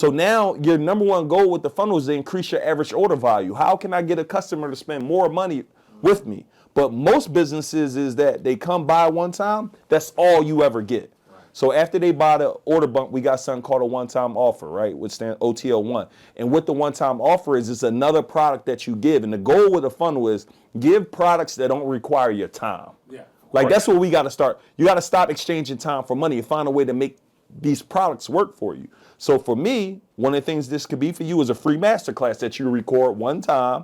So now your number one goal with the funnel is to increase your average order value. How can I get a customer to spend more money with me? But most businesses is that they come by one time, that's all you ever get. So after they buy the order bump, we got something called a one-time offer, right? Which stands OTL1. And what the one-time offer is, it's another product that you give. And the goal with the funnel is give products that don't require your time. Yeah. Like that's what we got to start. You got to stop exchanging time for money and find a way to make these products work for you. So for me, one of the things this could be for you is a free masterclass that you record one time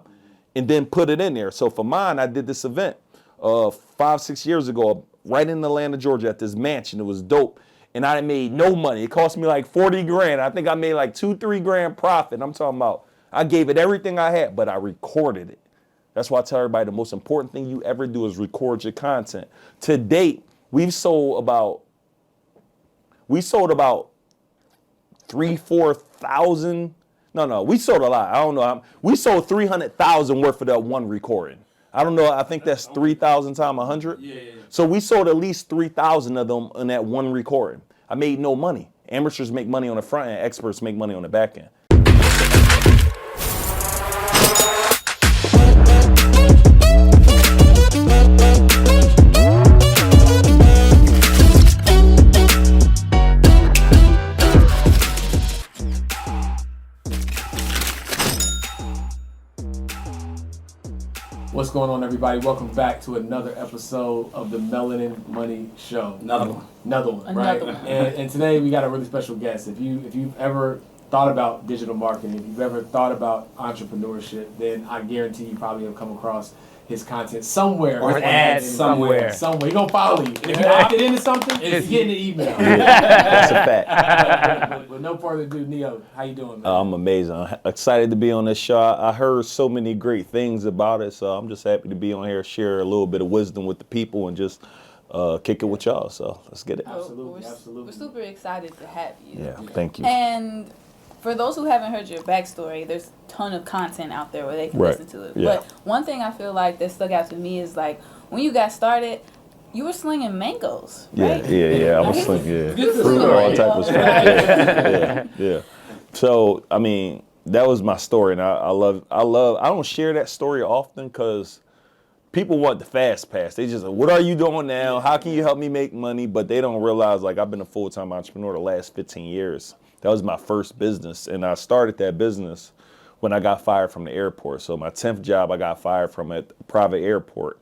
and then put it in there. So for mine, I did this event 5-6 years ago, right in Atlanta, Georgia, at this mansion. It was dope. And I made no money. It cost me like 40 grand. I think I made like 2-3 grand profit. I'm talking about, I gave it everything I had, but I recorded it. That's why I tell everybody the most important thing you ever do is record your content. To date, we sold about 3,000-4,000. No, we sold a lot. I don't know. We sold 300,000 worth of that one recording. I don't know. I think that's 3,000 times 100. Yeah. So we sold at least 3,000 of them in that one recording. I made no money. Amateurs make money on the front end. Experts make money on the back end. What's going on, everybody? Welcome back to another episode of the Melanin Money Show. Another one, right? And today we got a really special guest. If you've ever thought about digital marketing, if you've ever thought about entrepreneurship, then I guarantee you probably have come across his content somewhere. Or ad somewhere. He's gonna follow you. And if you opted into something, it's getting an email. That's a fact. With no further ado, Neo, how you doing, man? I'm amazing. I'm excited to be on this show. I heard so many great things about it, so I'm just happy to be on here, share a little bit of wisdom with the people, and just kick it with y'all. So let's get it. Absolutely. We're super excited to have you. Yeah, thank you. And for those who haven't heard your backstory, there's a ton of content out there where they can listen to it. Yeah. But one thing I feel like that stuck out to me is like when you got started, you were slinging mangoes, right? Yeah. I was slinging, Good fruit, story. all type of stuff. Yeah. So I mean, that was my story, and I love. I don't share that story often because people want the fast pass. They just, what are you doing now? How can you help me make money? But they don't realize, like, I've been a full-time entrepreneur the last 15 years. That was my first business, and I started that business when I got fired from the airport. So my 10th job, I got fired from a private airport.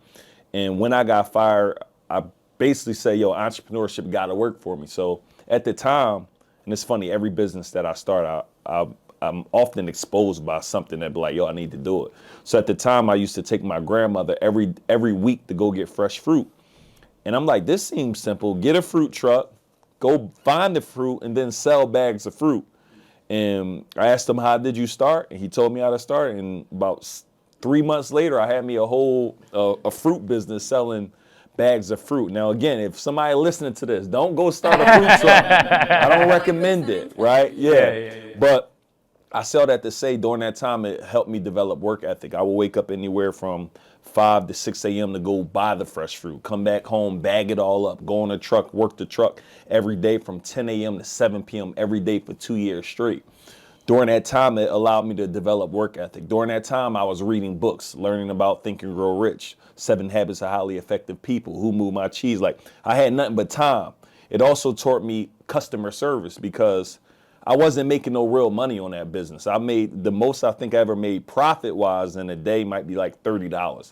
And when I got fired, I basically said, yo, entrepreneurship got to work for me. So at the time, and it's funny, every business that I start, I'm often exposed by something that be like, yo, I need to do it. So at the time, I used to take my grandmother every week to go get fresh fruit. And I'm like, this seems simple. Get a fruit truck, go find the fruit, and then sell bags of fruit. And I asked him, how did you start? And he told me how to start. And about 3 months later, I had me a whole a fruit business selling bags of fruit. Now, again, if somebody listening to this, don't go start a fruit truck. I don't recommend it, right? Yeah. But I sell that to say during that time, it helped me develop work ethic. I would wake up anywhere from 5 to 6 a.m. to go buy the fresh fruit, come back home, bag it all up, go on a truck, work the truck every day from 10 a.m. to 7 p.m. every day for 2 years straight. During that time, it allowed me to develop work ethic. During that time, I was reading books, learning about Think and Grow Rich, 7 Habits of Highly Effective People, Who Moved My Cheese. Like, I had nothing but time. It also taught me customer service because I wasn't making no real money on that business. I made the most I think I ever made profit-wise in a day might be like $30.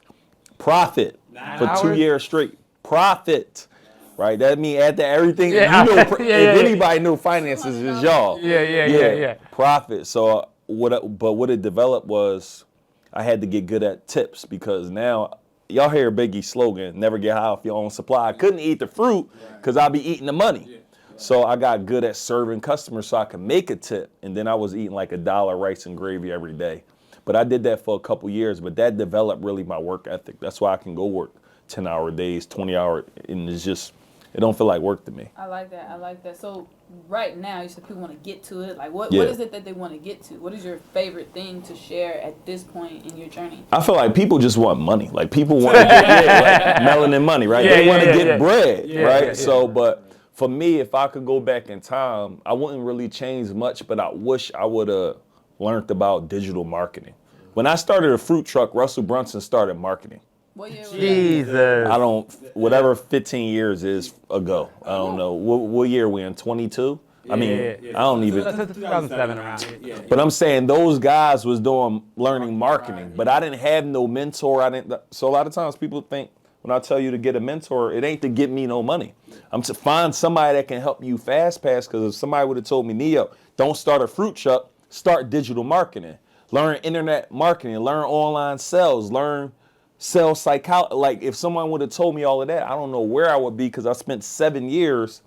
Profit for 2 years straight. Profit, right? That means add to everything. Yeah. You know, if anybody knew finances, it's y'all. Yeah. Profit. So what it developed was I had to get good at tips because now y'all hear Biggie's slogan, never get high off your own supply. I couldn't eat the fruit because I'd be eating the money. So I got good at serving customers so I could make a tip. And then I was eating like $1 rice and gravy every day. But I did that for a couple years, but that developed really my work ethic. That's why I can go work 10-hour days, 20-hour, and it's just, it don't feel like work to me. I like that. So right now, you said people want to get to it. Like, what is it that they want to get to? What is your favorite thing to share at this point in your journey? I feel like people just want money. Like, people want to get like melanin money, right? They want to get bread, right? So, but for me, if I could go back in time, I wouldn't really change much, but I wish I would have learned about digital marketing. When I started a fruit truck, Russell Brunson started marketing. What year was Jesus. I don't, whatever 15 years is ago. I don't know. What year are we in? 22? I mean, I don't even. 2007 around it. But I'm saying those guys was learning marketing, but I didn't have no mentor. So a lot of times people think when I tell you to get a mentor, it ain't to get me no money. I'm to find somebody that can help you fast pass. Because if somebody would have told me, Neo, don't start a fruit truck, start digital marketing, learn internet marketing, learn online sales, learn sales psychology. Like if someone would have told me all of that, I don't know where I would be because I spent 7 years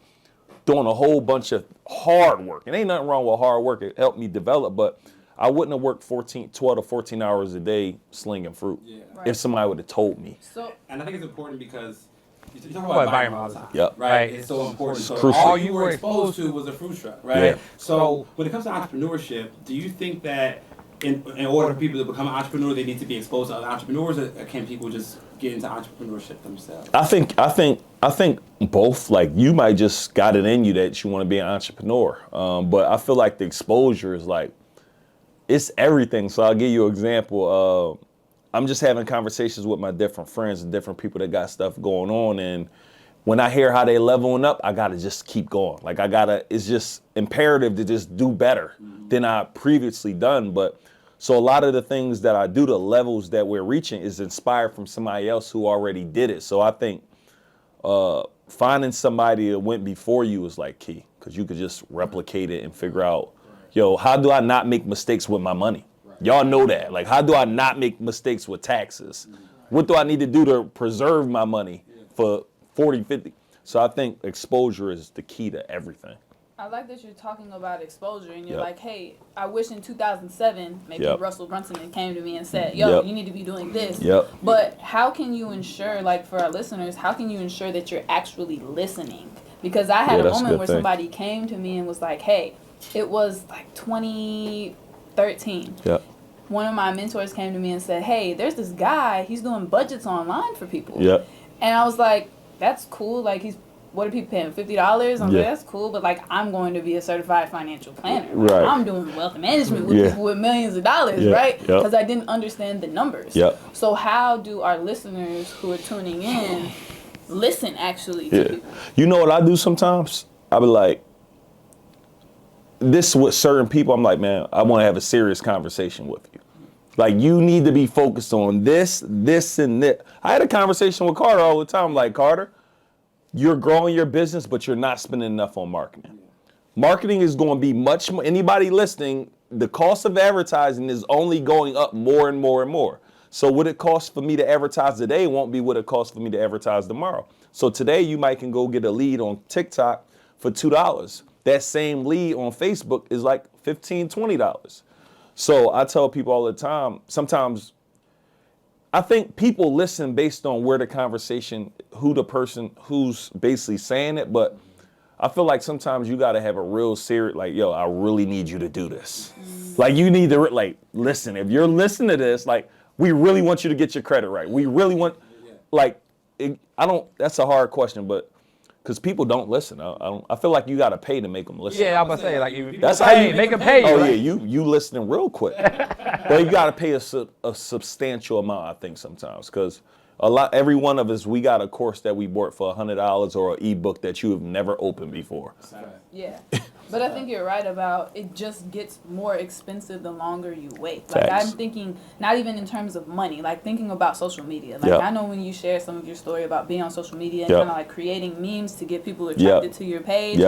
doing a whole bunch of hard work. And ain't nothing wrong with hard work. It helped me develop, but I wouldn't have worked 12 to 14 hours a day slinging fruit if somebody would have told me. And I think it's important because you talk about environment all the time, Yep. right? It's so important. So crucial. all you were exposed to was a fruit truck, right? Yeah. So when it comes to entrepreneurship, do you think that in order for people to become an entrepreneur, they need to be exposed to other entrepreneurs, or can people just get into entrepreneurship themselves? I think both. Like you might just got it in you that you want to be an entrepreneur, but I feel like the exposure is like it's everything. So I'll give you an example. I'm just having conversations with my different friends and different people that got stuff going on, and when I hear how they leveling up, I gotta just keep going. Like it's just imperative to just do better than I previously done. But so a lot of the things that I do, the levels that we're reaching is inspired from somebody else who already did it. So I think finding somebody that went before you is like key because you could just replicate it and figure out, how do I not make mistakes with my money? Y'all know that. Like, how do I not make mistakes with taxes? What do I need to do to preserve my money for 40, 50? So I think exposure is the key to everything. I like that you're talking about exposure and you're like, hey, I wish in 2007, maybe Russell Brunson came to me and said, yo, you need to be doing this. But how can you ensure, like for our listeners, how can you ensure that you're actually listening? Because I had a moment where somebody came to me and was like, hey, it was like 2013. One of my mentors came to me and said, hey, there's this guy, he's doing budgets online for people. And I was like, that's cool. Like what are people paying? $50? I'm like, that's cool, but like I'm going to be a certified financial planner. Like, I'm doing wealth management with people with millions of dollars, right? Because I didn't understand the numbers. So how do our listeners who are tuning in listen actually to people? You know what I do sometimes? I be like, this with certain people, I'm like, man, I want to have a serious conversation with you. Like, you need to be focused on this, and this. I had a conversation with Carter all the time. I'm like, Carter, you're growing your business, but you're not spending enough on marketing. Marketing is going to be much more. Anybody listening, the cost of advertising is only going up more and more and more. So what it costs for me to advertise today won't be what it costs for me to advertise tomorrow. So today you might can go get a lead on TikTok for $2. That same lead on Facebook is like $15, $20. So I tell people all the time, sometimes I think people listen based on where the conversation, who the person who's basically saying it, but I feel like sometimes you got to have a real serious, like, yo, I really need you to do this. Like, you need to, like, listen. If you're listening to this, like, we really want you to get your credit right. We really want, like, that's a hard question, but because people don't listen. I feel like you got to pay to make them listen. Yeah, I'm about to say, like, that's how you make them pay. Oh, right? yeah, you listening real quick. But you got to pay a substantial amount, I think, sometimes. Because every one of us, we got a course that we bought for $100 or an ebook that you have never opened before. Yeah. But I think you're right about it just gets more expensive the longer you wait. Like, I'm thinking, not even in terms of money, like thinking about social media. Like, I know when you share some of your story about being on social media and kind of like creating memes to get people attracted to your page.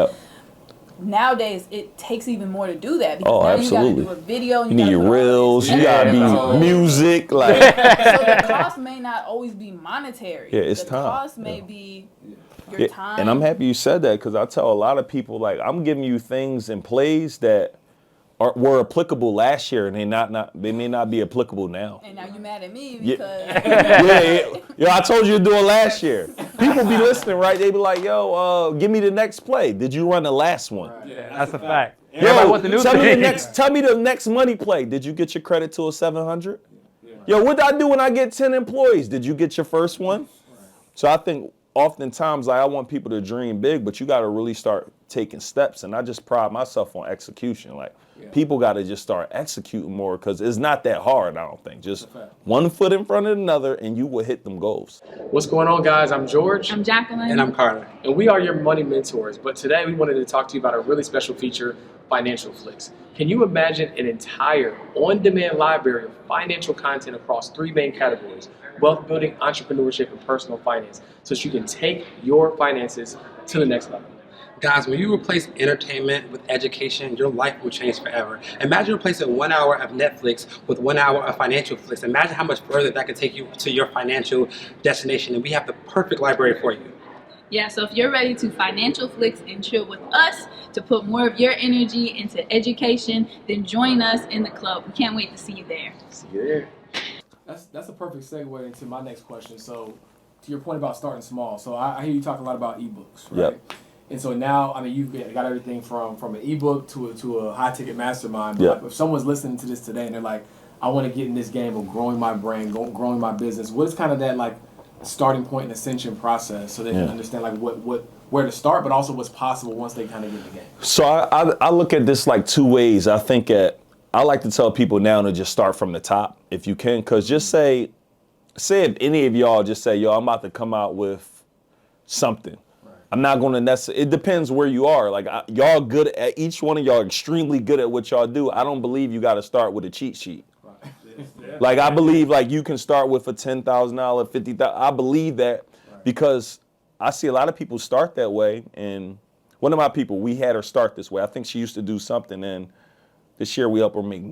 Nowadays, it takes even more to do that because now absolutely. You got to do a video. You need your reels. You got to be music. Like. So the cost may not always be monetary. Yeah, it's the time. The cost may be your time. And I'm happy you said that because I tell a lot of people, like, I'm giving you things and plays that were applicable last year and they may not be applicable now. And now you're mad at me because I told you to do it last year. People be listening, right? They be like, yo, give me the next play. Did you run the last one? Right. Yeah, that's a fact. Yo, what the new tell me the next money play. Did you get your credit to a 700? Yo, what did I do when I get 10 employees? Did you get your first one? So I think oftentimes, like, I want people to dream big, but you got to really start taking steps. And I just pride myself on execution. Like, people got to just start executing more because it's not that hard, I don't think. Just one foot in front of another, and you will hit them goals. What's going on, guys? I'm George. I'm Jacqueline. And I'm Carter. And we are your money mentors. But today we wanted to talk to you about a really special feature, Financial Flicks. Can you imagine an entire on-demand library of financial content across 3 main categories: wealth building, entrepreneurship, and personal finance, so that you can take your finances to the next level? Guys, when you replace entertainment with education, your life will change forever. Imagine replacing 1 hour of Netflix with 1 hour of Financial Flicks. Imagine how much further that could take you to your financial destination. And we have the perfect library for you. Yeah, so if you're ready to financial flicks and chill with us to put more of your energy into education, then join us in the club. We can't wait to see you there. See you there. That's a perfect segue into my next question. So, to your point about starting small, so I hear you talk a lot about ebooks, right? Yep. And so now, I mean, you've got everything from an ebook to a high ticket mastermind. But like, if someone's listening to this today and they're like, I want to get in this game of growing my brand, growing my business, what is kind of that like starting point and ascension process so they can understand like where to start, but also what's possible once they kind of get in the game? So I look at this like 2 ways. I like to tell people now to just start from the top if you can, because just say if any of y'all just say, yo, I'm about to come out with something. I'm not going to necessarily, it depends where you are. Like, y'all good at, each one of y'all extremely good at what y'all do. I don't believe you got to start with a cheat sheet. Like, I believe, like, you can start with a $10,000, $50,000. I believe that because I see a lot of people start that way. And one of my people, we had her start this way. I think she used to do something, and this year we helped her make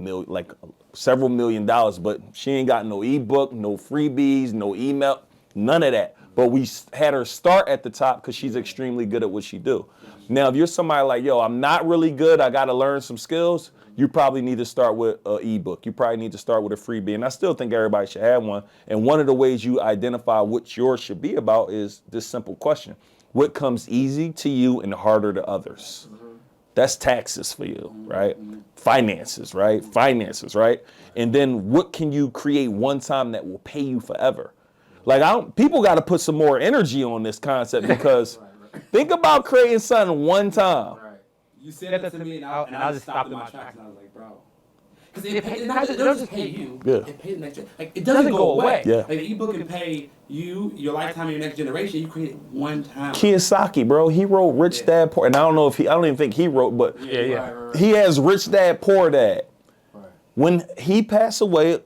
several $1 million, but she ain't got no ebook, no freebies, no email, none of that. But we had her start at the top because she's extremely good at what she do. Now, if you're somebody like, yo, I'm not really good, I got to learn some skills, you probably need to start with an ebook. You probably need to start with a freebie. And I still think everybody should have one. And one of the ways you identify what yours should be about is this simple question: what comes easy to you and harder to others? That's taxes for you, right? Finances, right? Finances, right? And then what can you create one time that will pay you forever? Like, people got to put some more energy on this concept because think about creating something one time. Right. You said that to me, and I just stopped in my tracks, and I was like, bro. Because it doesn't just pay you. It pays the next generation. Like, it doesn't go away. Like, the ebook can pay you, your lifetime, and your next generation. You create it one time. Kiyosaki, bro, he wrote Rich Dad Poor, and I don't even think he wrote, but he has Rich Dad Poor Dad. Right. When he passed away,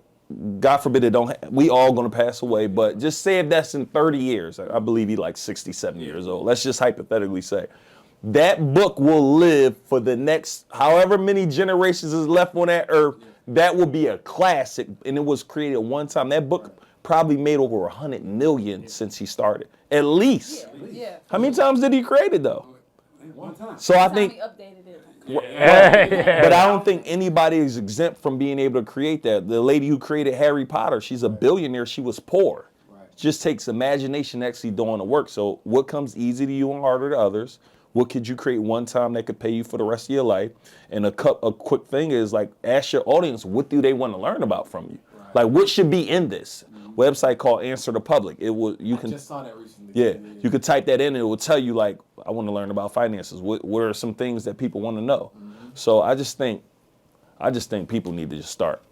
God forbid we all gonna pass away, but just say if that's in 30 years, I believe he's like 67 years old. Let's just hypothetically say. That book will live for the next however many generations is left on that earth. That will be a classic, and it was created one time. That book probably made over 100 million since he started, at least. How many times did he create it though? One time. So I think. But I don't think anybody is exempt from being able to create that. The lady who created Harry Potter, she's a billionaire. She was poor. Just takes imagination actually doing the work. So what comes easy to you and harder to others? What could you create one time that could pay you for the rest of your life? And a quick thing is, like, ask your audience, what do they want to learn about from you? Like, what should be in this? Website called Answer the Public. I just saw that recently. Yeah, you could type that in and it will tell you, like, I want to learn about finances. What are some things that people want to know? So I just think people need to just start.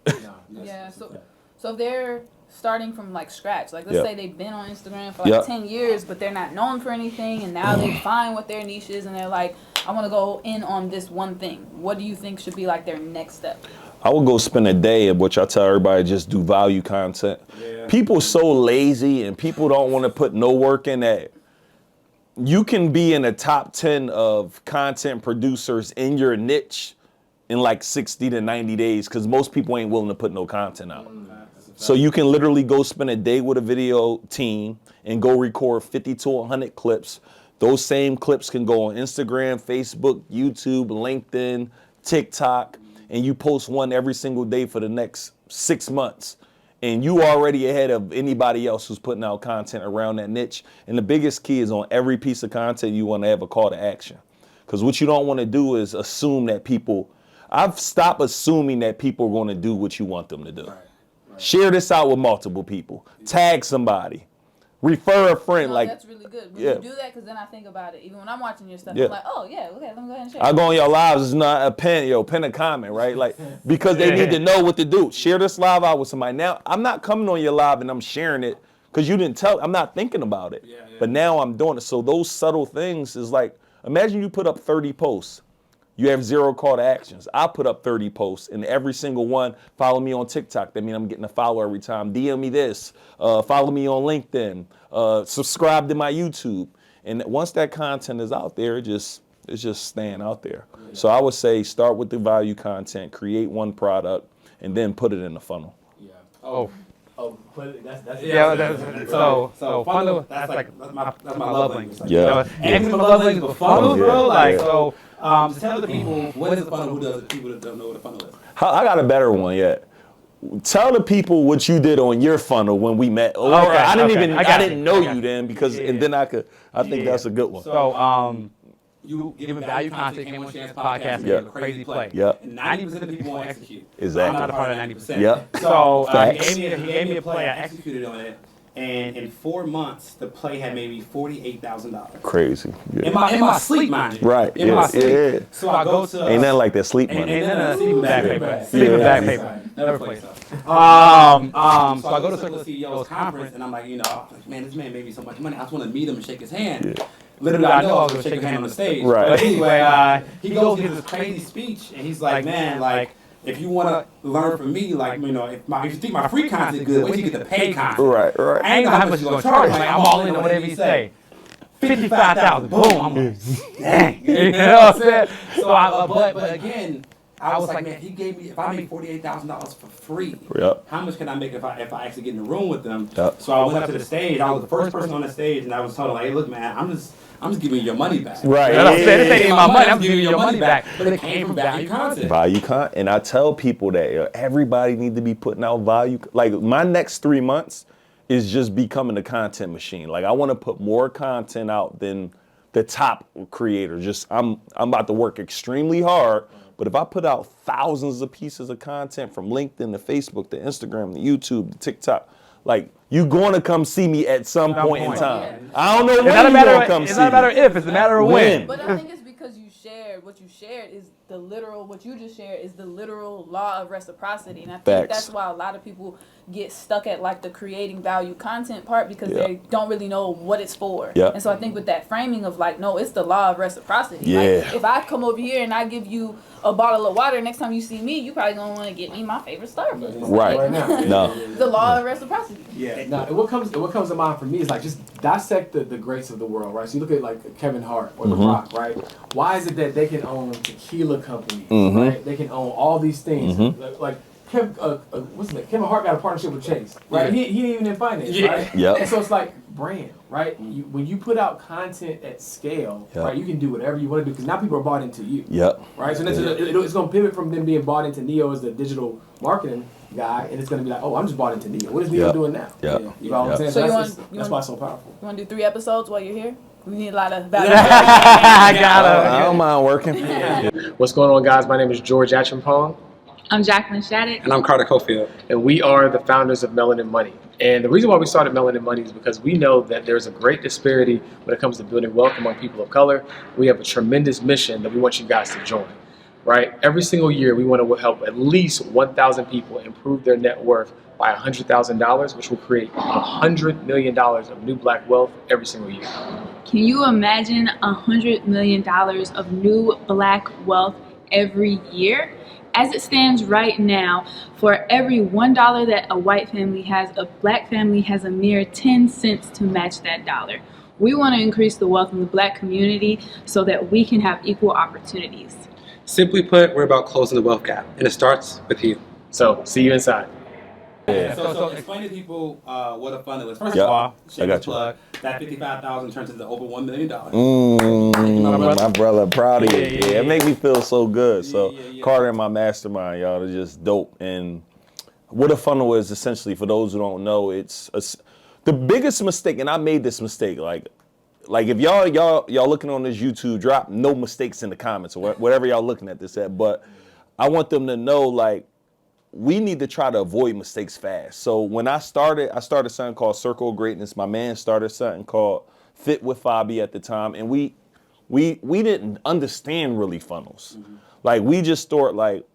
Yeah. So if they're starting from like scratch, like let's say they've been on Instagram for like 10 years, but they're not known for anything, and now they find what their niche is, and they're like, I want to go in on this one thing. What do you think should be like their next step? I would go spend a day, which I tell everybody, just do value content. Yeah. People are so lazy and people don't want to put no work in that. You can be in the top 10 of content producers in your niche in like 60 to 90 days because most people ain't willing to put no content out. So you can literally go spend a day with a video team and go record 50 to 100 clips. Those same clips can go on Instagram, Facebook, YouTube, LinkedIn, TikTok, and you post one every single day for the next 6 months. And you already ahead of anybody else who's putting out content around that niche. And the biggest key is on every piece of content you want to have a call to action. Because what you don't want to do is assume that I've stopped assuming that people are going to do what you want them to do. Right. Share this out with multiple people. Tag somebody. Refer a friend. No, like that's really good. When yeah. you do that, because then I think about it. Even when I'm watching your stuff, Yeah. I'm like, oh yeah, okay, let me go ahead and share. I go on your lives. It's not a pen a comment, right? Like because they need to know what to do. Share this live out with somebody. Now I'm not coming on your live and I'm sharing it because you didn't tell. I'm not thinking about it. Yeah. But now I'm doing it. So those subtle things is like, imagine you put up 30 posts. You have 0 call to actions. I put up 30 posts, and every single one, follow me on TikTok. That means I'm getting a follow every time. DM me this. Follow me on LinkedIn. Subscribe to my YouTube. And once that content is out there, it's just staying out there. Yeah. So I would say start with the value content, create one product, and then put it in the funnel. Yeah. Oh, that's yeah. So funnel. That's my love language. Yeah. You know, and my love language with funnels, bro. Like so. To tell the people what is the funnel, who does it, people that don't know what a funnel is. I got a better one yet. Tell the people what you did on your funnel when we met. Or I didn't know you then because and then I think that's a good one. So you giving value content, came on Chance podcast, and gave a crazy play. Yep. And 90% of people won't execute. Exactly. I'm not a part of 90%. Yep. So Facts. he gave me a play. I Executed on it, and in 4 months, the play had maybe $48,000. Crazy. Yeah. In my sleep, mind you. Right. In my sleep. Yeah. So I go to. Ain't nothing like that sleep money. Ain't nothing sleeping bag paper. Sleeping Sleeping bag bag paper. Never play stuff. So I go to Circle CEO's conference, and I'm like, man, this man made me so much money. I just want to meet him and shake his hand. Yeah. Literally, I know I was going to shake his hand on the stage. Right. But anyway, he goes and gives this crazy speech, and he's like, man, like, if you want to learn from me, like, if you think my free content is good, wait till you get the paid content. Right. I ain't know how much you're gonna charge. Like I'm all in on whatever you say. 55,000. Boom. I'm like, dang. You know what I'm saying? So but again, I was like, man, he gave me, if I make $48,000 for free, how much can I make if I actually get in the room with them? Yep. So I went up to the stage. I was the first person on the stage, and I was telling him, like, hey, look, man, I'm just giving you your money back. Right. You know what I'm saying? This ain't my money. I'm giving you your money back. But it came from value content. Value content. And I tell people that everybody need to be putting out value. Like my next 3 months is just becoming a content machine. Like I want to put more content out than the top creators. Just I'm about to work extremely hard. But if I put out thousands of pieces of content from LinkedIn to Facebook to Instagram to YouTube to TikTok, like you going to come see me at some point in time. Yeah. I don't know when you're going to come see me. It's not a matter of if, it's a matter of when. But I think it's because you shared, what you shared is the literal, what you just shared is the literal law of reciprocity. And I think that's why a lot of people get stuck at like the creating value content part because they don't really know what it's for. And so I think with that framing of like, no, it's the law of reciprocity. Like, if I come over here and I give you a bottle of water, next time you see me, you probably gonna want to get me my favorite Starbucks. Right. No. The law of reciprocity. Yeah. Now, what comes to mind for me is like just dissect the greats of the world, right? So you look at like Kevin Hart or The Rock, right? Why is it that they can own tequila companies, right? They can own all these things, like Kevin Hart got a partnership with Chase, right? He ain't even in finance, right? And so it's like brand, right? When you put out content at scale, right, you can do whatever you want to do because now people are bought into you, right? So it's going to pivot from them being bought into Neo as the digital marketing guy, and it's going to be like, oh, I'm just bought into Neo. What is Neo doing now? You know what I'm saying? So that's why it's so powerful. You want to do 3 episodes while you're here? We need a lot of value. I don't mind working. What's going on, guys? My name is George Acheampong. I'm Jacqueline Shattuck. And I'm Carter Cofield. And we are the founders of Melanin Money. And the reason why we started Melanin Money is because we know that there's a great disparity when it comes to building wealth among people of color. We have a tremendous mission that we want you guys to join, right? Every single year, we want to help at least 1,000 people improve their net worth by $100,000, which will create $100 million of new black wealth every single year. Can you imagine $100 million of new black wealth every year? As it stands right now, for every $1 that a white family has, a black family has a mere 10 cents to match that dollar. We want to increase the wealth in the black community so that we can have equal opportunities. Simply put, we're about closing the wealth gap, and it starts with you. So, see you inside. So explain to people what a funnel is. First of all, shameless plug, that $55,000 turns into over $1 million. My brother, proud of you. It make me feel so good. Carter and my mastermind, y'all, are just dope. And what a funnel is, essentially, for those who don't know, it's the biggest mistake, and I made this mistake, like if y'all looking on this YouTube, drop no mistakes in the comments or whatever y'all looking at this at. But I want them to know, like, we need to try to avoid mistakes fast. So when I started something called Circle of Greatness. My man started something called Fit with Fabi at the time, and we didn't understand really funnels. Like we just thought like,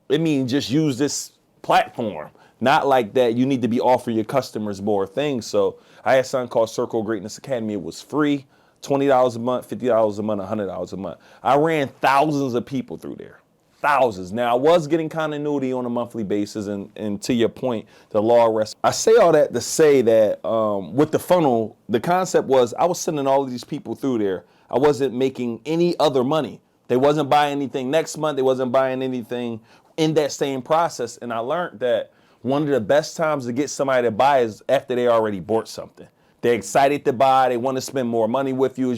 just use this platform. Not like that you need to be offering your customers more things. So I had something called Circle of Greatness Academy. It was free, $20 a month, $50 a month, $100 a month. I ran thousands of people through there. Thousands. Now I was getting continuity on a monthly basis, and to your point, the law arrest. I say all that to say that with the funnel, the concept was I was sending all of these people through there. I wasn't making any other money. They wasn't buying anything next month. They wasn't buying anything in that same process. And I learned that one of the best times to get somebody to buy is after they already bought something. They're excited to buy. They want to spend more money with you.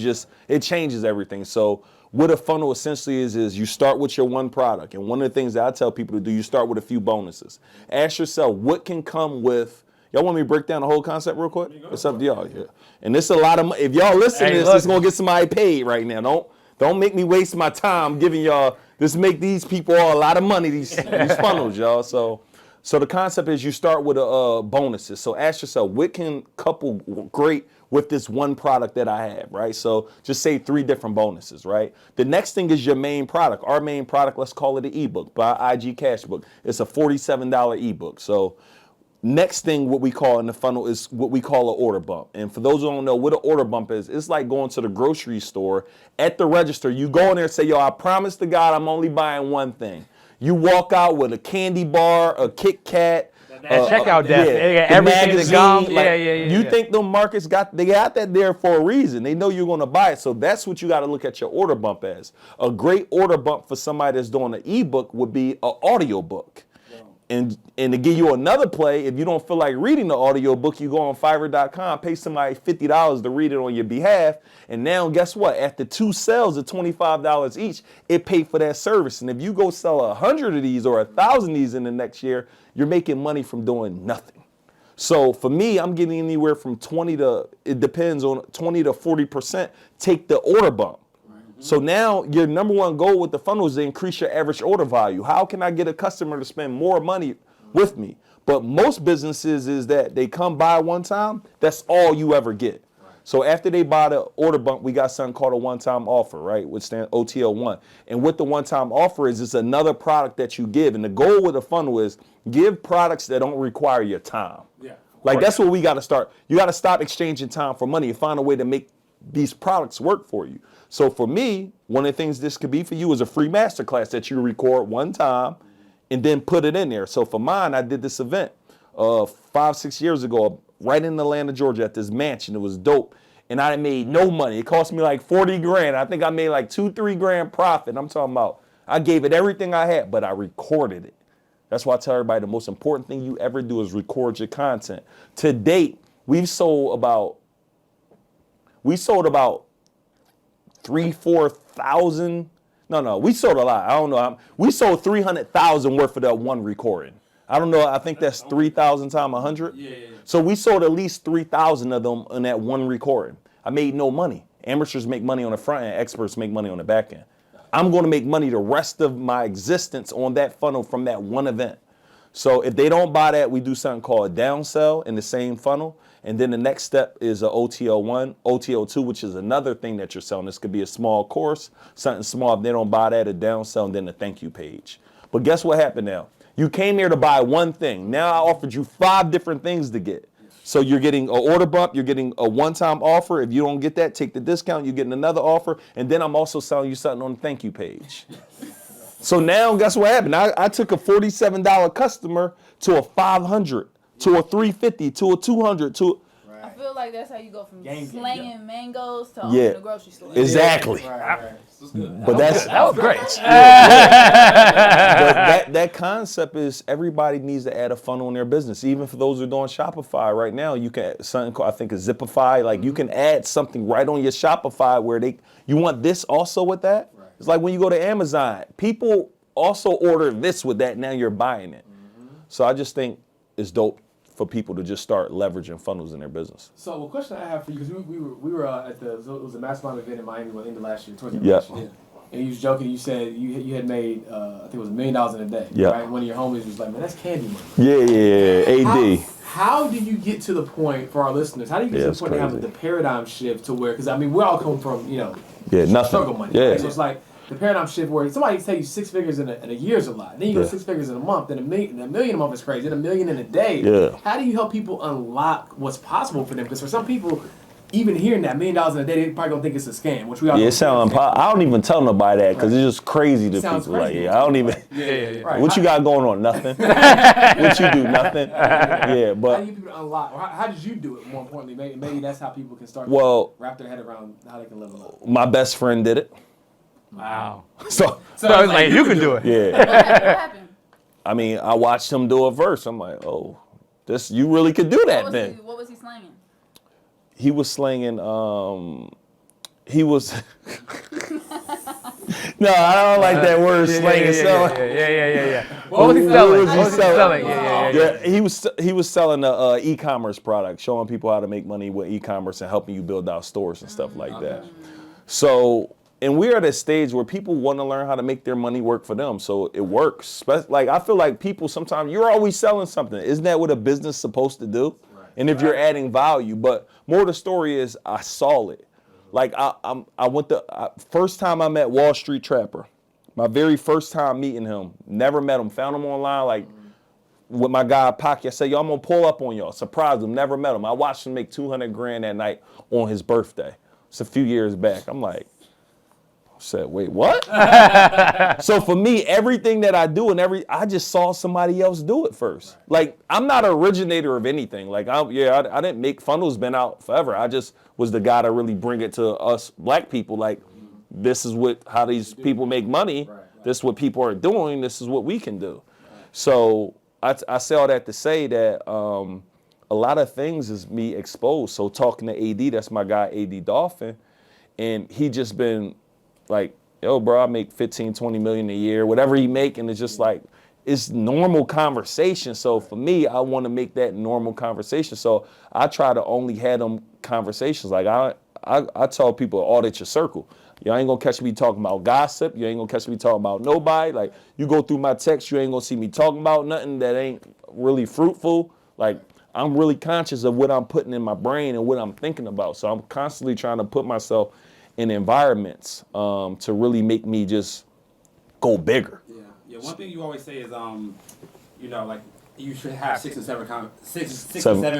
It changes everything. So what a funnel essentially is you start with your one product. And one of the things that I tell people to do, you start with a few bonuses. Ask yourself, what can come with, y'all want me to break down the whole concept real quick? It's up to y'all. Yeah. And it's a lot of, if y'all listen to this, it's going to get somebody paid right now. Don't make me waste my time giving y'all, this make these people all a lot of money, these funnels, y'all. So the concept is you start with bonuses. So ask yourself, what can couple great with this one product that I have, right? So just say 3 different bonuses, right? The next thing is your main product. Our main product, let's call it an ebook by IG Cashbook. It's a $47 ebook. So next thing what we call in the funnel is what we call an order bump. And for those who don't know what an order bump is, it's like going to the grocery store at the register. You go in there and say, yo, I promise to God I'm only buying one thing. You walk out with a candy bar, a Kit Kat, checkout desk, everything, the gum. You think them markets got that there for a reason. They know you're going to buy it. So that's what you got to look at your order bump as. A great order bump for somebody that's doing an ebook would be an audio book. And to give you another play, if you don't feel like reading the audio book, you go on Fiverr.com, pay somebody $50 to read it on your behalf. And now guess what? After 2 sales of $25 each, it paid for that service. And if you go sell 100 of these or 1,000 of these in the next year, you're making money from doing nothing. So for me, I'm getting anywhere from 20 to 40% take the order bump. So now your number one goal with the funnel is to increase your average order value. How can I get a customer to spend more money with me? But most businesses is that they come by one time, that's all you ever get. So after they buy the order bump, we got something called a one-time offer, right? Which stands OTO1. And what the one-time offer is, it's another product that you give. And the goal with the funnel is give products that don't require your time. Like that's what we got to start. You got to stop exchanging time for money and find a way to make these products work for you. So for me, one of the things this could be for you is a free masterclass that you record one time and then put it in there. So for mine, I did this event 5-6 years ago right in Atlanta, Georgia at this mansion. It was dope. And I made no money. It cost me like 40 grand. I think I made like 2-3 grand profit. I'm talking about, I gave it everything I had, but I recorded it. That's why I tell everybody the most important thing you ever do is record your content. To date, we sold about 3,000-4,000. No, we sold a lot. I don't know. We sold 300,000 worth of that one recording. I don't know. I think that's 3,000 times 100. Yeah. So we sold at least 3,000 of them in that one recording. I made no money. Amateurs make money on the front end. Experts make money on the back end. I'm going to make money the rest of my existence on that funnel from that one event. So if they don't buy that, we do something called a downsell in the same funnel. And then the next step is a OTO1, OTO2, which is another thing that you're selling. This could be a small course, something small. If they don't buy that, a downsell, and then a thank you page. But guess what happened now? You came here to buy one thing. Now I offered you 5 different things to get. So you're getting an order bump, you're getting a one-time offer. If you don't get that, take the discount, you're getting another offer. And then I'm also selling you something on the thank you page. So now guess what happened? I took a $47 customer to a $500, to a $350, to a $200, to I feel like that's how you go from slanging mangoes to owning a grocery store. Exactly. Right. But that was great. But that concept is everybody needs to add a funnel in their business. Even for those who are doing Shopify right now, you can something called, I think, a Zipify. Like you can add something right on your Shopify where you want this also with that. Right. It's like when you go to Amazon, people also order this with that. Now you're buying it. So I just think it's dope for people to just start leveraging funnels in their business. So a question I have for you, because we were at it was a mastermind event in Miami at the end of last year, towards the end of last year. And you was joking. You said you had made I think it was $1 million in a day. Yeah. Right. One of your homies was like, "Man, that's candy money." Yeah. AD. How do you get to the point for our listeners? How do you get to the point to have the paradigm shift to where? Because I mean, we all come from nothing. struggle money. Yeah. Right? So it's like the paradigm shift where somebody can tell you 6 figures in a year is a lot. Then you go 6 figures in a month. Then a million a month is crazy. Then $1 million in a day. Yeah. How do you help people unlock what's possible for them? Because for some people, even hearing that $1 million in a day, they probably gonna think it's a scam. Which we all it sounds. I don't even tell nobody that because it's just crazy to people. Crazy. I don't even. Right. What you got going on? Nothing. What you do? Nothing. Yeah, but how do you people unlock? Or how did you do it? More importantly, maybe that's how people can start. Wrap their head around how they can live a life. My best friend did it. Wow. So it's like you can do it. Yeah. What happened? I mean, I watched him do a verse. I'm like, oh, you really could do that then. What was he slanging? He was slinging. He was. No, I don't like that word slanging. Yeah. What was he selling? He was selling a e-commerce product, showing people how to make money with e-commerce and helping you build out stores and stuff like that. So, and we're at a stage where people want to learn how to make their money work for them. So it works. Like I feel like people sometimes, you're always selling something. Isn't that what a business is supposed to do? Right. And if you're adding value, but more of the story is I saw it. Like I went first time I met Wall Street Trapper, my very first time meeting him, never met him, found him online, like with my guy Pocky. I said, yo, I'm gonna pull up on y'all. Surprised him, never met him. I watched him make $200,000 that night on his birthday. It's a few years back. I'm like, I said, wait, what? So for me, everything that I do I just saw somebody else do it first. Like, I'm not an originator of anything. Like, I didn't make funnels, been out forever. I just was the guy to really bring it to us black people. Like, this is how these people make money. This is what people are doing. This is what we can do. So I say all that to say that a lot of things is me exposed. So talking to AD, that's my guy, AD Dolphin, and he just been like, yo, bro, I make 15, 20 million a year, whatever he make, and it's just like, it's normal conversation. So for me, I want to make that normal conversation. So I try to only have them conversations. Like I tell people, audit your circle. You ain't gonna catch me talking about gossip. You ain't gonna catch me talking about nobody. Like, you go through my text, you ain't gonna see me talking about nothing that ain't really fruitful. Like, I'm really conscious of what I'm putting in my brain and what I'm thinking about. So I'm constantly trying to put myself in environments to really make me just go bigger. Yeah. One thing you always say is, like, you should have six or seven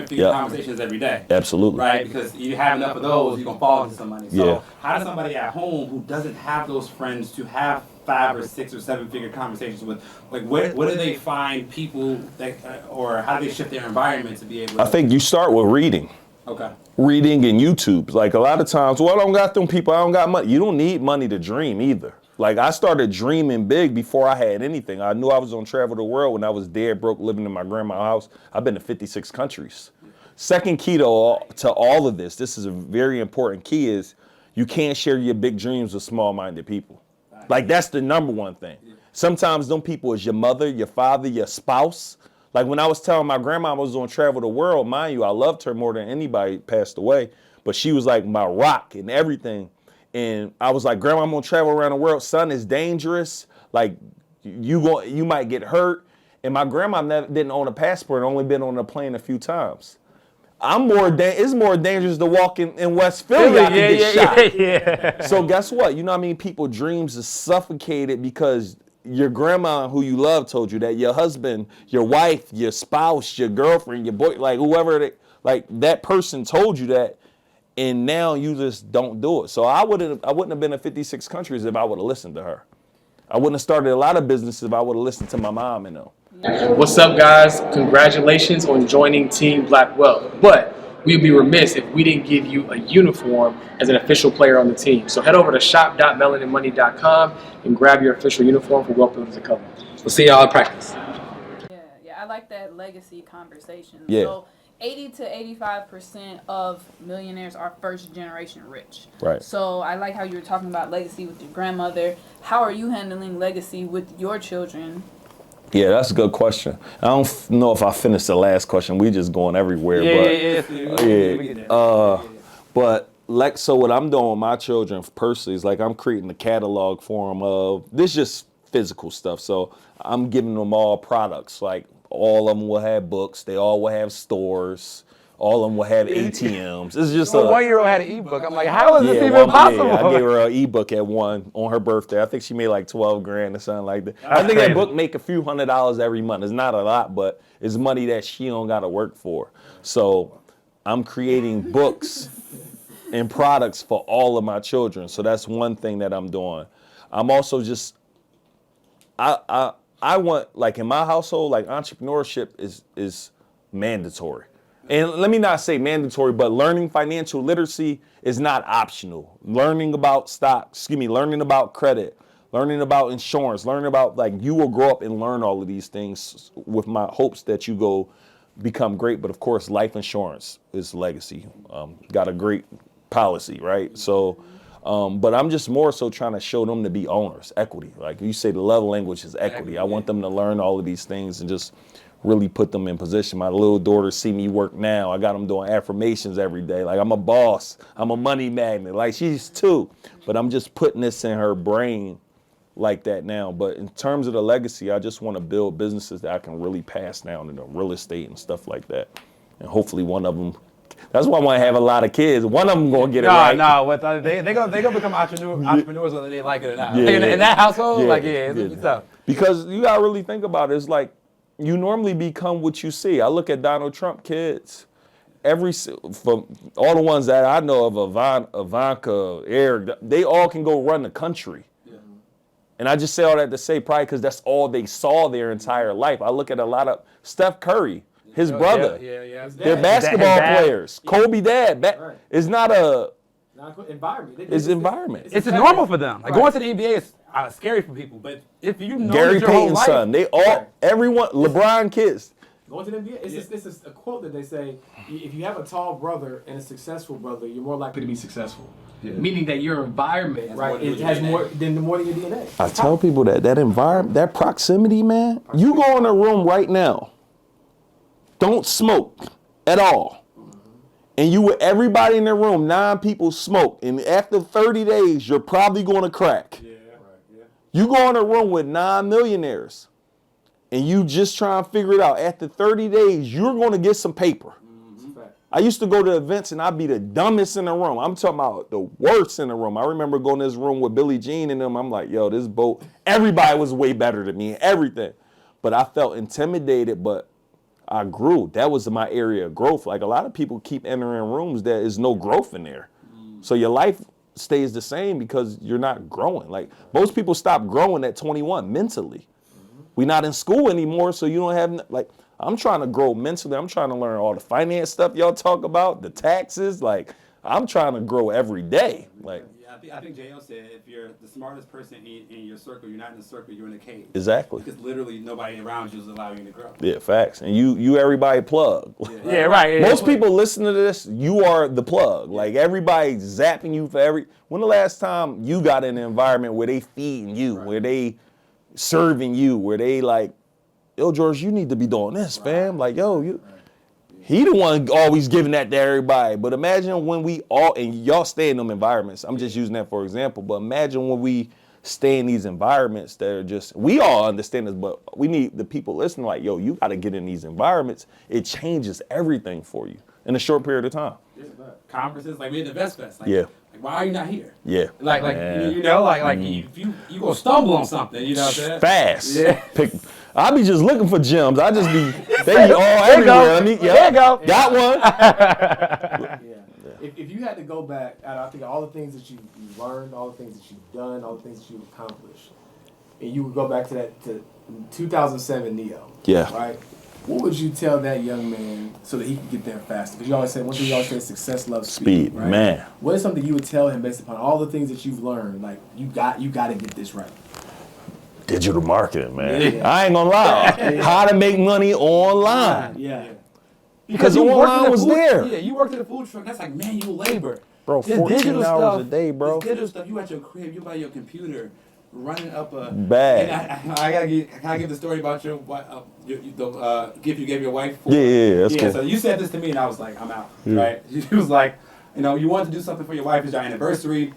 figure conversations every day. Absolutely. Right? Because you have enough of those, you're going to fall into somebody. So how does somebody at home who doesn't have those friends to have 5 or 6 or 7 figure conversations with, like, what do they find people that, or how do they shift their environment to be able to? I think you start with reading. Okay. Reading and YouTube. Like, a lot of times, I don't got them people, I don't got money. You don't need money to dream either. Like, I started dreaming big before I had anything. I knew I was gonna travel the world when I was dead broke living in my grandma's house. I've been to 56 countries. Second key to all of this is a very important key, is you can't share your big dreams with small-minded people. Like, that's the number one thing. Sometimes them people is your mother, your father, your spouse. Like, when I was telling my grandma I was gonna travel the world, mind you, I loved her more than anybody passed away, but she was like my rock and everything. And I was like, Grandma, I'm gonna travel around the world. Son, is dangerous. Like, you might get hurt. And my grandma didn't own a passport, only been on a plane a few times. It's more dangerous to walk in West Philly. I could get shot. Yeah. So guess what? You know what I mean? People's dreams are suffocated because your grandma who you love told you that, your husband, your wife, your spouse, your girlfriend, your boy, like whoever, like that person told you that, and now you just don't do it. So I wouldn't have been in 56 countries if I would have listened to her. I wouldn't have started a lot of businesses if I would have listened to my mom and them. What's up, guys? Congratulations on joining Team Black Wealth. But we'd be remiss if we didn't give you a uniform as an official player on the team. So head over to shop.melaninmoney.com and grab your official uniform for Wealth Builders and Company. We'll see y'all at practice. Yeah, I like that legacy conversation. Yeah. So 80 to 85% of millionaires are first generation rich. Right. So I like how you were talking about legacy with your grandmother. How are you handling legacy with your children? Yeah, that's a good question. I don't know if I finished the last question. We just going everywhere. But like, so what I'm doing with my children personally is like I'm creating a catalog for them of this just physical stuff. So I'm giving them all products. Like all of them will have books. They all will have stores. All of them will have ATMs. It's just a 1-year-old had an ebook. I'm like, how is this even possible? Yeah, I gave her an ebook at one on her birthday. I think she made like $12,000 or something like that. I think that book make a few $100s every month. It's not a lot, but it's money that she don't got to work for. So I'm creating books and products for all of my children. So that's one thing that I'm doing. I'm also just, I want, like in my household, like entrepreneurship is mandatory. And let me not say mandatory, but learning financial literacy is not optional. Learning about stocks, learning about credit, learning about insurance, learning about, like, you will grow up and learn all of these things with my hopes that you go become great. But of course, life insurance is legacy. Got a great policy, right? So, but I'm just more so trying to show them to be owners, equity. Like you say, the love language is equity. I want them to learn all of these things and just really put them in position. My little daughter see me work now. I got them doing affirmations every day. Like, I'm a boss. I'm a money magnet. Like, she's 2. But I'm just putting this in her brain like that now. But in terms of the legacy, I just want to build businesses that I can really pass down into real estate and stuff like that. And hopefully one of them, that's why I want to have a lot of kids. One of them going to get it right. They gonna become entrepreneurs whether they like it or not. In that household, it's tough. Because you got to really think about it. It's like, you normally become what you see. I look at Donald Trump kids, from all the ones that I know of, Ivanka, Eric, they all can go run the country. Yeah. And I just say all that to say probably because that's all they saw their entire life. I look at a lot of Steph Curry, his brother. They're basketball players. Yeah. Kobe dad. It's not a environment. It's environment. It's normal for them. Like going to the NBA is scary for people, but if you know Gary your whole Payton's life, son, they all, everyone, LeBron kids. Going to the NBA, it's a quote that they say, if you have a tall brother and a successful brother, you're more likely to be successful. Yeah. Meaning that your environment, right, it has more than your DNA. I tell people that environment, that proximity, man, you go in a room right now, don't smoke at all. And you with everybody in the room, 9 people smoke, and after 30 days, you're probably going to crack. Yeah, right, yeah. You go in a room with 9 millionaires, and you just try and figure it out. After 30 days, you're going to get some paper. Mm-hmm. I used to go to events, and I'd be the dumbest in the room. I'm talking about the worst in the room. I remember going to this room with Billie Jean and them. I'm like, yo, this boat, everybody was way better than me, everything. But I felt intimidated, but I grew. That was my area of growth. Like, a lot of people keep entering rooms, there is no growth in there. So your life stays the same because you're not growing. Like, most people stop growing at 21 mentally. We're not in school anymore, so you don't have, like, I'm trying to grow mentally. I'm trying to learn all the finance stuff y'all talk about, the taxes. Like, I'm trying to grow every day. Like, I think J.O. said if you're the smartest person in your circle, you're not in the circle, you're in a cave. Exactly. Because literally nobody around you is allowing you to grow. Yeah, facts. And you everybody plug. Yeah, right. Most people listen to this, you are the plug. Like, everybody's zapping you for when the last time you got in an environment where they feeding you, where they serving you, where they like, yo, George, you need to be doing this, fam. Like, yo, he the one always giving that to everybody. But imagine when we all, and y'all stay in them environments. I'm just using that for example. But imagine when we stay in these environments that are just, we all understand this, but we need the people listening like, yo, you got to get in these environments. It changes everything for you in a short period of time. Conferences, like we at the Vest Fest. Like, yeah. Like, why are you not here? Yeah. Like if you gonna stumble on something, you know what I'm saying? Fast. Yeah. I be just looking for gems. I just be, they be all everywhere. There you go. Got one. Yeah. If you had to go back, I think all the things that you've learned, all the things that you've done, all the things that you've accomplished, and you would go back to 2007 Neo. Yeah. Right? What would you tell that young man so that he could get there faster? Because you always say, one thing you always say, success loves speed. Right? Man. What is something you would tell him based upon all the things that you've learned? Like, you got to get this right. Digital marketing, man. Yeah. I ain't gonna lie. How to make money online. Yeah. Because online was there. Yeah, you worked at a food truck. That's like manual labor. Bro, 14 hours a day, bro. This digital stuff, you at your crib, you by your computer, running up a bag. I gotta give the story about the gift you gave your wife. Yeah, that's cool. So you said this to me, and I was like, I'm out. Yeah. Right? She was like, You know, you wanted to do something for your wife. It's your anniversary.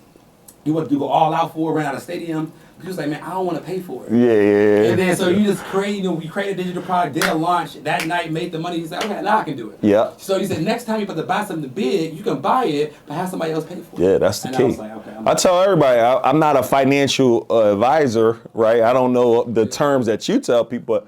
You want to go all out for it, rent out a stadium. But you was like, man, I don't want to pay for it. Yeah. And then so you just create, we created a digital product, did a launch that night, made the money. You said, okay, now I can do it. Yeah. So you said next time you're about to buy something big, you can buy it, but have somebody else pay for it. Yeah, that's the key. I was like, okay, I tell everybody, I'm not a financial advisor, right? I don't know the terms that you tell people, but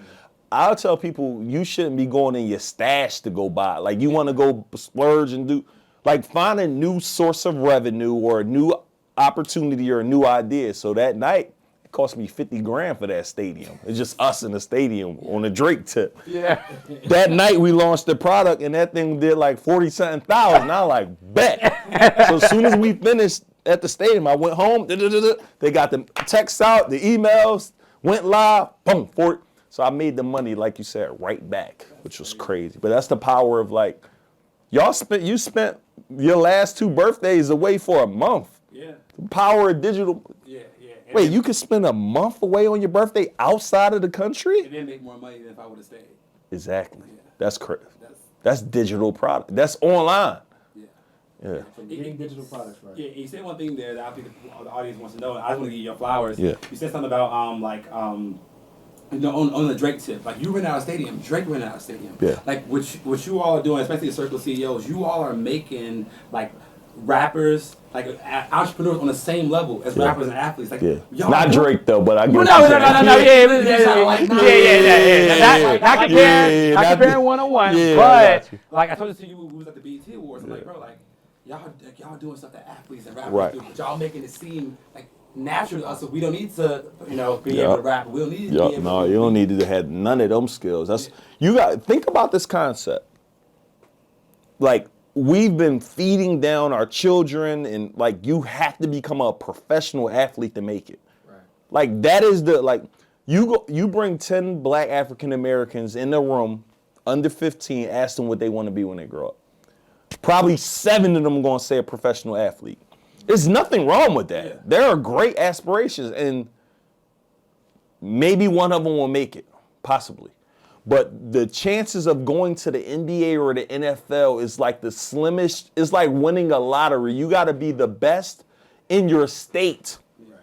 I'll tell people you shouldn't be going in your stash to go buy. Like you want to go splurge and do, like find a new source of revenue or a new opportunity or a new idea. So that night, it cost me 50 grand for that stadium. It's just us in the stadium on a Drake tip. Yeah. That night we launched the product and that thing did like 40-something thousand. I was like, bet. So as soon as we finished at the stadium, I went home. They got the texts out, the emails, went live, boom, 40. So I made the money, like you said, right back, which was crazy. But that's the power of like, you spent your last 2 birthdays away for a month. Yeah. The power of digital. Yeah. And Wait, you could spend a month away on your birthday outside of the country? and then make more money than if I would have stayed. Exactly. That's crazy. That's- That's digital product. That's online. Yeah. Yeah. From getting digital products right. Yeah, you said one thing there that I think the audience wants to know. I just want to give you your flowers. Yeah. You said something about you know, on the Drake tip, like you rent out a stadium, Drake rent out a stadium. Yeah. Like what you all are doing, especially the Circle CEOs, you all are making like rappers, like entrepreneurs on the same level as rappers and athletes. Like y'all Not Drake though, but I get No, what no, you're no, saying. no, Yeah. Not comparing, not comparing one-on-one, Yeah, I but got you. like I told this to you, we was at the BET Awards. I'm like, bro, like y'all doing stuff that athletes and rappers Right. do, but y'all making it seem like natural to us. So we don't need to, you know, be able to rap. We don't need to be able No, to. you don't need to have none of them skills. That's you got. Think about this concept. Like we've been feeding down our children, and like you have to become a professional athlete to make it. Right. Like that is the like you bring 10 black African Americans in the room under 15, ask them what they want to be when they grow up. Probably 7 of them are gonna say a professional athlete. There's nothing wrong with that. Yeah. There are great aspirations, and maybe one of them will make it, possibly. But the chances of going to the NBA or the NFL is like the slimmest. It's like winning a lottery. You got to be the best in your state. Right.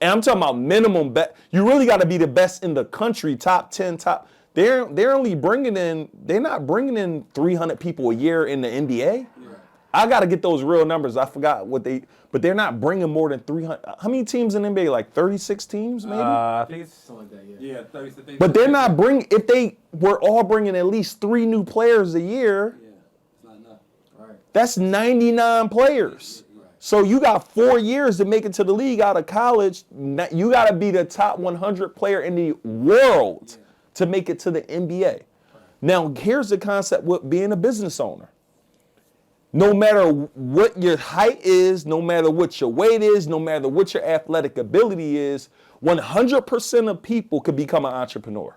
And I'm talking about minimum bet. You really got to be the best in the country, top 10, top. They're only they're not bringing in 300 people a year in the NBA. I got to get those real numbers. I forgot but they're not bringing more than 300. How many teams in the NBA? Like 36 teams, maybe? I think it's Something like that, yeah. Yeah, 30. But they're not if they were all bringing at least 3 new players a year, Yeah, it's not enough. Right. that's 99 players. So you got 4 years to make it to the league out of college. You got to be the top 100 player in the world to make it to the NBA. Now, here's the concept with being a business owner. No matter what your height is, no matter what your weight is, no matter what your athletic ability is, 100% of people could become an entrepreneur.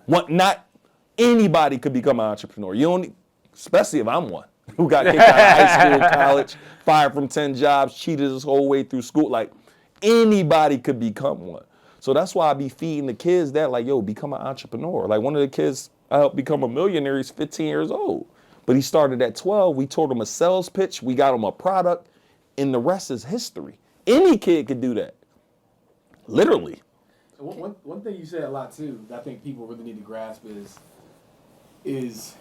Not anybody could become an entrepreneur. You don't, especially if I'm one who got kicked out of high school, college, fired from 10 jobs, cheated his whole way through school. Like anybody could become one. So that's why I be feeding the kids that, like, yo, become an entrepreneur. Like one of the kids I helped become a millionaire. He's 15 years old. But he started at 12. We taught him a sales pitch. We got him a product. And the rest is history. Any kid could do that. Literally. So one thing you said a lot, too, that I think people really need to grasp is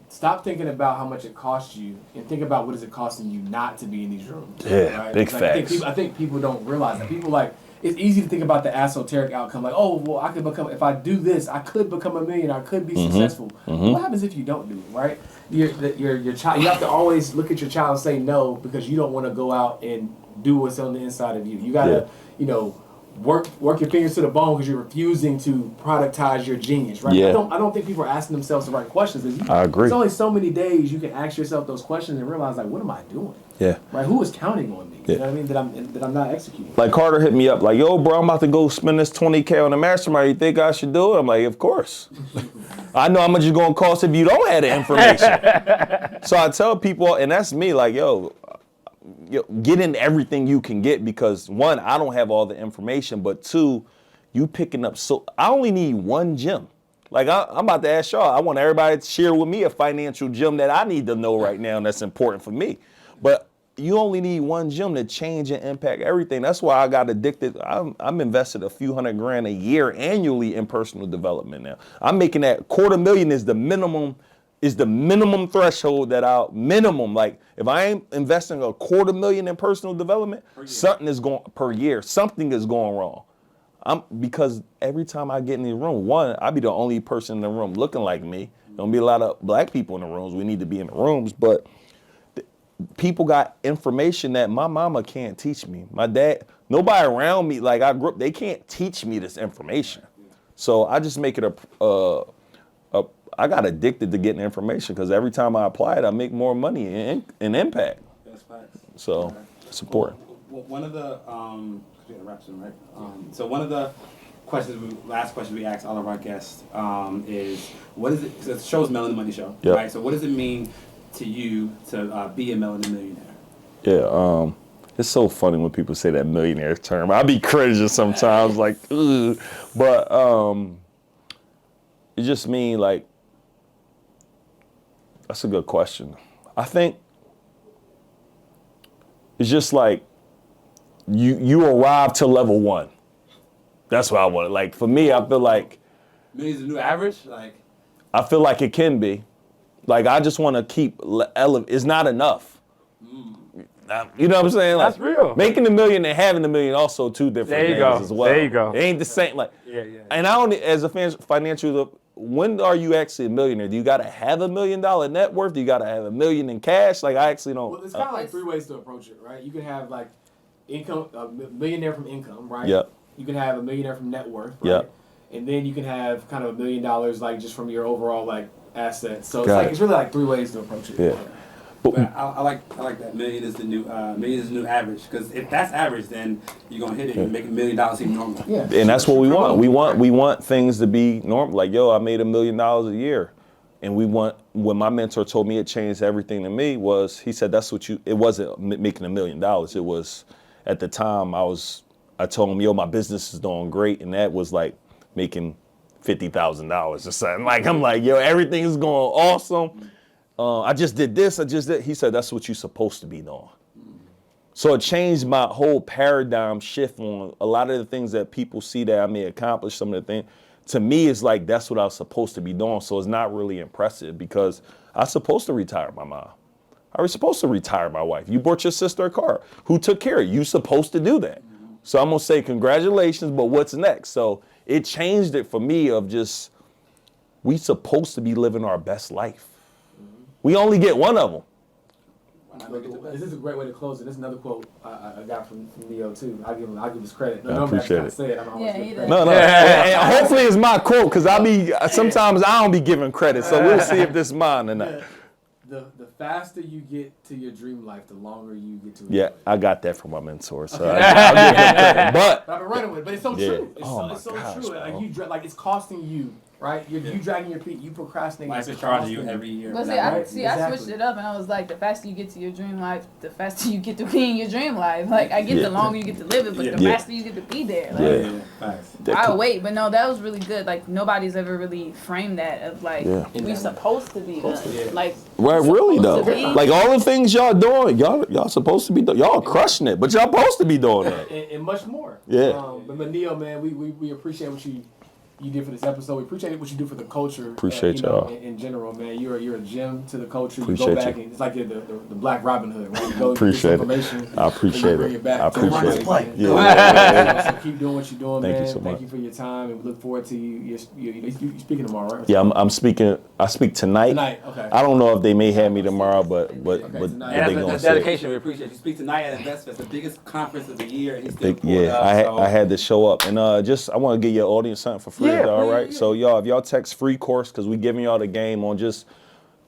stop thinking about how much it costs you and think about what is it costing you not to be in these rooms. Yeah, right? big facts. I think people don't realize that. People it's easy to think about the esoteric outcome, like, oh, well, if I do this, I could become a millionaire, I could be successful. What happens if you don't do it, right? Your child, you have to always look at your child and say no because you don't want to go out and do what's on the inside of you. You gotta, work your fingers to the bone because you're refusing to productize your genius, right? Yeah. I don't think people are asking themselves the right questions. I agree. There's only so many days you can ask yourself those questions and realize, like, what am I doing? Yeah. Right? Who is counting on me? Yeah. You know what I mean? That I'm not executing. Like Carter hit me up like, yo, bro, I'm about to go spend this $20K on a mastermind. You think I should do it? I'm like, of course. I know how much it's going to cost if you don't have the information. So I tell people, and that's me, like, yo, get in everything you can get because, 1, I don't have all the information, but 2, you picking up. So I only need 1 gem. Like, I'm about to ask y'all, I want everybody to share with me a financial gem that I need to know right now and that's important for me. But you only need one gym to change and impact everything. That's why I got addicted. I'm invested a few $100,000 a year annually in personal development now. I'm making that $250,000 is the minimum threshold that I'll minimum. Like if I ain't investing a $250,000 in personal development, something is going wrong. Because every time I get in the room, I be the only person in the room looking like me. Don't be a lot of black people in the rooms. We need to be in the rooms, but people got information that my mama can't teach me. My dad, nobody around me, like I grew up, they can't teach me this information. So I just make it I got addicted to getting information because every time I apply it, I make more money and impact. That's facts. So it's important. One of the, right? So one of the last questions we ask all of our guests is, what is it? The show's Melanin Money Show, right? So what does it mean to you to be a melanin millionaire? Yeah, it's so funny when people say that millionaire term. I be cringing sometimes, like, ugh. But it just means like, that's a good question. I think it's just like you arrive to level 1. That's what I want. Like for me, I feel like Million's the new average. I feel like it can be. Like I just want to keep it's not enough. You know what I'm saying? Like, that's real. Making $1 million and having $1 million also two different things as well. There you go. It ain't the same. Like, yeah. And I don't, as a financial, when are you actually a millionaire? Do you got to have $1 million net worth? Do you got to have $1 million in cash? Like I actually don't. Well, it's kind of like 3 ways to approach it, right? You can have like income, a millionaire from income, right? Yep. You can have a millionaire from net worth, right? Yep. And then you can have kind of $1 million like just from your overall like assets. So it's really like 3 ways to approach it. Yeah. But I like that million is the new average, because if that's average, then you're gonna hit it and make $1 million seem normal. Yeah. And that's what we want. We want things to be normal. Like, yo, I made $1 million a year. And when my mentor told me it changed everything to me he said, it wasn't making $1 million. It was, at the time I told him, yo, my business is doing great. And that was like making $50,000 or something. Like, I'm like, yo, everything is going awesome. I just did this, He said, that's what you're supposed to be doing. So it changed my whole paradigm shift on a lot of the things that people see that I may accomplish, some of the things. To me, it's like, that's what I was supposed to be doing. So it's not really impressive because I was supposed to retire my mom. I was supposed to retire my wife. You bought your sister a car. Who took care of you? You supposed to do that. So I'm going to say congratulations, but what's next? So it changed it for me of just, we supposed to be living our best life. We only get one of them. This is a great way to close it. This is another quote I got from Neo too. I'll give his credit. I appreciate it. Say it. I don't always give credit. No. And hopefully it's my quote, because sometimes I don't be giving credit. So we'll see if this is mine or not. The faster you get to your dream life, the longer you get to it. Yeah, I got that from my mentor. So I'll give him credit. But I've been running with it. But it's so true. It's so gosh, true. Like it's costing you. Right, you dragging your feet, you procrastinating. Life is charging you every year. But I switched it up and I was like, the faster you get to your dream life, the faster you get to be in your dream life. Like I get the longer you get to live it, but the faster you get to be there. Like, I'll wait, but no, that was really good. Like nobody's ever really framed that of like we supposed to be done. Like really though, like all the things y'all doing, y'all supposed to be doing. Y'all crushing it, but y'all supposed to be doing that and much more. Yeah. But Neo, man, we appreciate what you did for this episode. We appreciate what you do for the culture. Appreciate y'all. In general, man. You're a gem to the culture. Appreciate you go back and it's like you're the Black Robin Hood. Right? You go appreciate it. I appreciate it. I appreciate it. Yeah. So keep doing what you're doing, man. Thank you so much. Thank you for your time, and we look forward to you speaking tomorrow, right? Yeah, I'm speaking. I speak tonight. Tonight, okay. I don't know if they may have me tomorrow, but they gonna say. Dedication, we appreciate you. Speak tonight at InvestFest, the biggest conference of the year. And I had to show up, and I want to give your audience something for free. All right, so y'all, if y'all text free course, because we giving y'all the game on this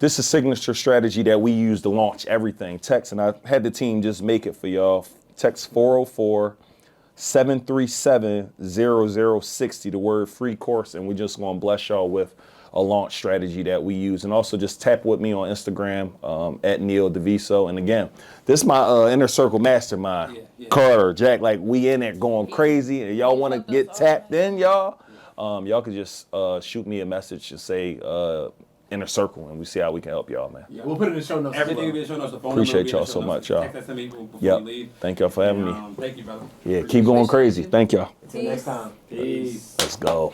is signature strategy that we use to launch everything. Text, and I had the team just make it for y'all. Text 404-737-0060, the word free course, and we just gonna bless y'all with a launch strategy that we use. And also just tap with me on Instagram at Neil DeViso. And again, this is my inner circle mastermind. Carter, Jack, like we in there going crazy, and y'all want to get tapped in, y'all. Y'all could just shoot me a message and say, inner circle, and we see how we can help y'all, man. Yeah, we'll put it in the show notes. Everything will be in the show notes. The phone Appreciate number will y'all be so in the show much, notes. y'all. Text that to me before Yep. you leave. Thank y'all for having me. Thank you, brother. Yeah, keep going crazy. Thank y'all. Until next time. Peace. Let's go.